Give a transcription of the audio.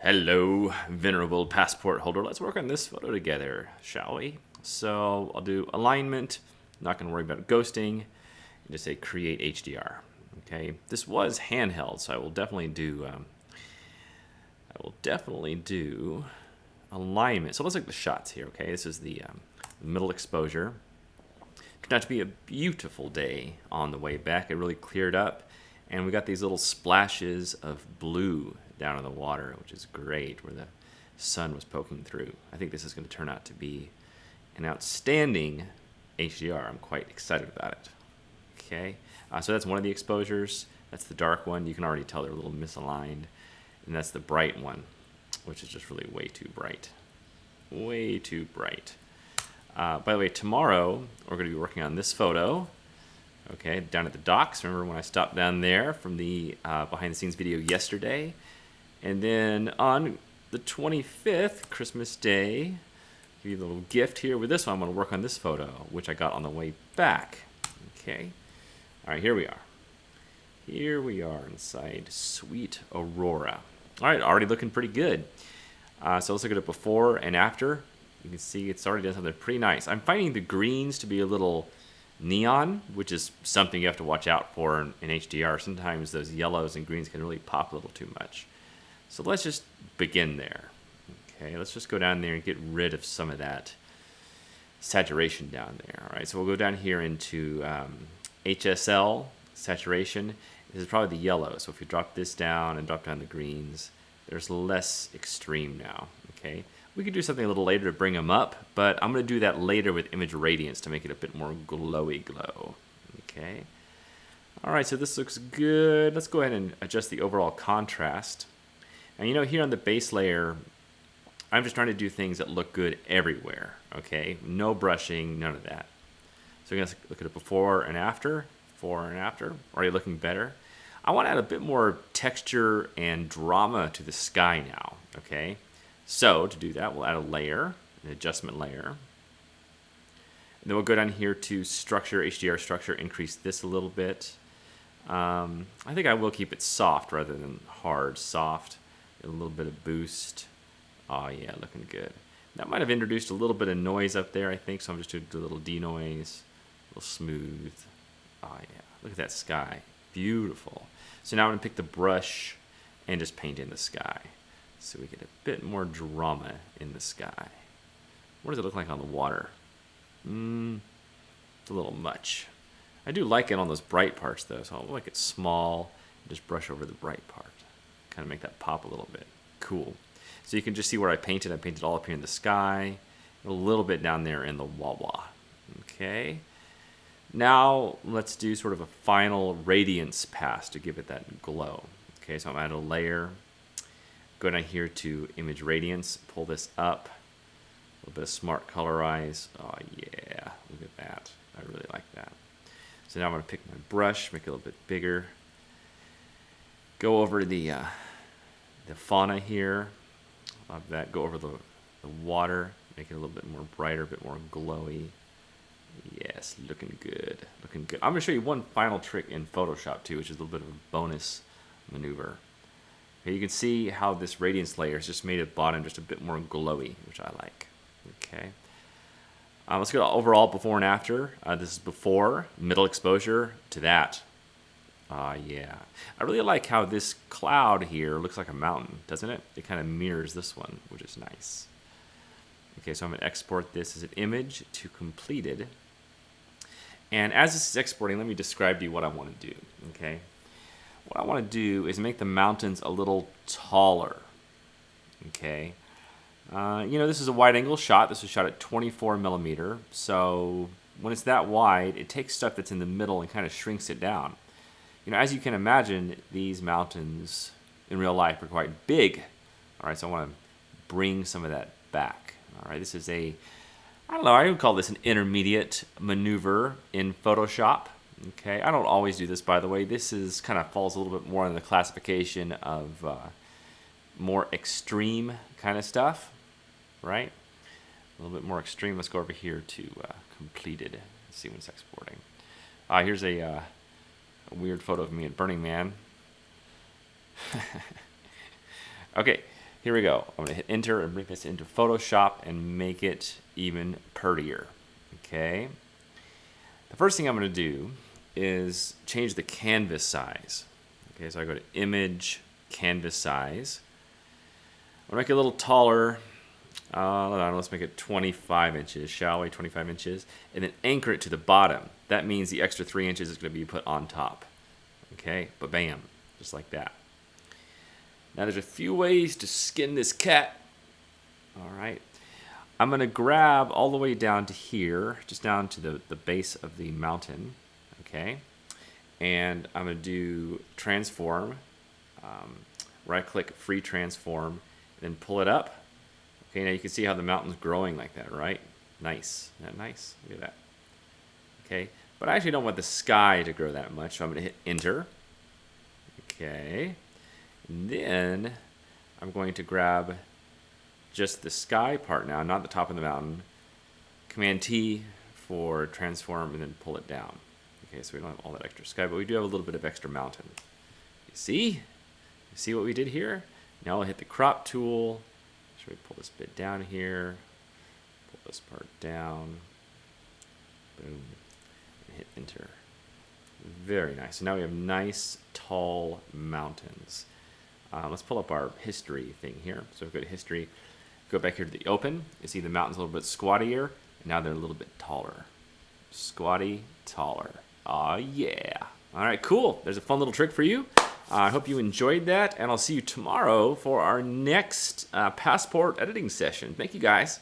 Hello, venerable passport holder. Let's work on this photo together, shall we? So I'll do alignment. Not going to worry about ghosting. Just say create HDR. Okay. This was handheld, so I will definitely do. Alignment. So let's look at the shots here. Okay. This is the middle exposure. Turned out to be a beautiful day on the way back. It really cleared up, and we got these little splashes of blue down in the water, which is great, where the sun was poking through. I think this is going to turn out to be an outstanding HDR. I'm quite excited about it. Okay, so that's one of the exposures. That's the dark one. You can already tell they're a little misaligned. And that's the bright one, which is just really way too bright. Way too bright. By the way, tomorrow we're going to be working on this photo. Okay, down at the docks. Remember when I stopped down there from the behind-the-scenes video yesterday? And then on the 25th, Christmas Day, give you a little gift here with this one. I'm going to work on this photo, which I got on the way back. Okay. All right, here we are. Here we are inside Sweet Aurora. All right, already looking pretty good. So let's look at it before and after. You can see it's already done something pretty nice. I'm finding the greens to be a little neon, which is something you have to watch out for in HDR. Sometimes those yellows and greens can really pop a little too much. So let's just begin there. Okay, let's just go down there and get rid of some of that saturation down there. All right, so we'll go down here into HSL saturation. This is probably the yellow. So if you drop this down and drop down the greens, there's less extreme now. Okay, we could do something a little later to bring them up, but I'm going to do that later with image radiance to make it a bit more glowy glow. Okay. All right, so this looks good. Let's go ahead and adjust the overall contrast. And you know, here on the base layer, I'm just trying to do things that look good everywhere. Okay, no brushing, none of that. So we're going to look at it before and after. Before and after. Already looking better. I want to add a bit more texture and drama to the sky now. Okay. So to do that, we'll add a layer, an adjustment layer. And then we'll go down here to structure, HDR structure, increase this a little bit. I think I will keep it soft rather than hard, soft. A little bit of boost. Oh yeah, looking good. That might have introduced a little bit of noise up there, I think, so I'm just doing a little denoise, a little smooth. Oh yeah, look at that sky. Beautiful. So now I'm going to pick the brush and just paint in the sky. So we get a bit more drama in the sky. What does it look like on the water? It's a little much. I do like it on those bright parts though, so I'll like it small and just brush over the bright part. Kind of make that pop a little bit. Cool. So you can just see where I painted. I painted all up here in the sky, a little bit down there in the wah-wah. Okay. Now let's do sort of a final radiance pass to give it that glow. Okay, so I'm adding a layer. Go down here to image radiance, pull this up, a little bit of smart colorize. Oh yeah, look at that. I really like that. So now I'm going to pick my brush, make it a little bit bigger. Go over the fauna here. Of that, go over the water, make it a little bit more brighter, a bit more glowy. Yes, looking good, looking good. I'm going to show you one final trick in Photoshop too, which is a little bit of a bonus maneuver. Okay, you can see how this radiance layer has just made the bottom just a bit more glowy, which I like. Okay, let's go to overall before and after. This is before, middle exposure to that. Yeah. I really like how this cloud here looks like a mountain, doesn't it? It kind of mirrors this one, which is nice. Okay, so I'm going to export this as an image to completed. And as this is exporting, let me describe to you what I want to do. Okay. What I want to do is make the mountains a little taller. Okay. You know, this is a wide angle shot. This was shot at 24 millimeter. So when it's that wide, it takes stuff that's in the middle and kind of shrinks it down. You know, as you can imagine, these mountains in real life are quite big. All right, so I want to bring some of that back. All right, this is I don't know, I would call this an intermediate maneuver in Photoshop. Okay, I don't always do this, by the way. This is kind of falls a little bit more in the classification of more extreme kind of stuff, right? A little bit more extreme. Let's go over here to completed. Let's see when it's exporting. Here's a weird photo of me at Burning Man. Okay, Here we go. I'm going to hit enter and bring this into Photoshop and make it even prettier. Okay. The first thing I'm going to do is change the canvas size. Okay, so I go to image, canvas size. I'll make it a little taller. Let's make it 25 inches, shall we? 25 inches. And then anchor it to the bottom. That means the extra 3 inches is going to be put on top. Okay, but bam, just like that. Now there's a few ways to skin this cat. All right. I'm going to grab all the way down to here, just down to the base of the mountain. Okay. And I'm going to do transform, right click, free transform, then pull it up. Okay, now you can see how the mountain's growing like that, right? Nice. Isn't that nice? Look at that. Okay, but I actually don't want the sky to grow that much, so I'm going to hit enter. Okay, and then I'm going to grab just the sky part now, not the top of the mountain. Command T for transform and then pull it down. Okay, so we don't have all that extra sky, but we do have a little bit of extra mountain. You see? You see what we did here? Now I'll hit the crop tool. Should we pull this bit down here? Pull this part down. Boom. And hit enter. Very nice. So now we have nice, tall mountains. Let's pull up our history thing here. So we go to history. Go back here to the open. You see the mountains a little bit squattier. And now they're a little bit taller. Squatty, taller. Aw, yeah. All right, cool. There's a fun little trick for you. I hope you enjoyed that, and I'll see you tomorrow for our next passport editing session. Thank you, guys.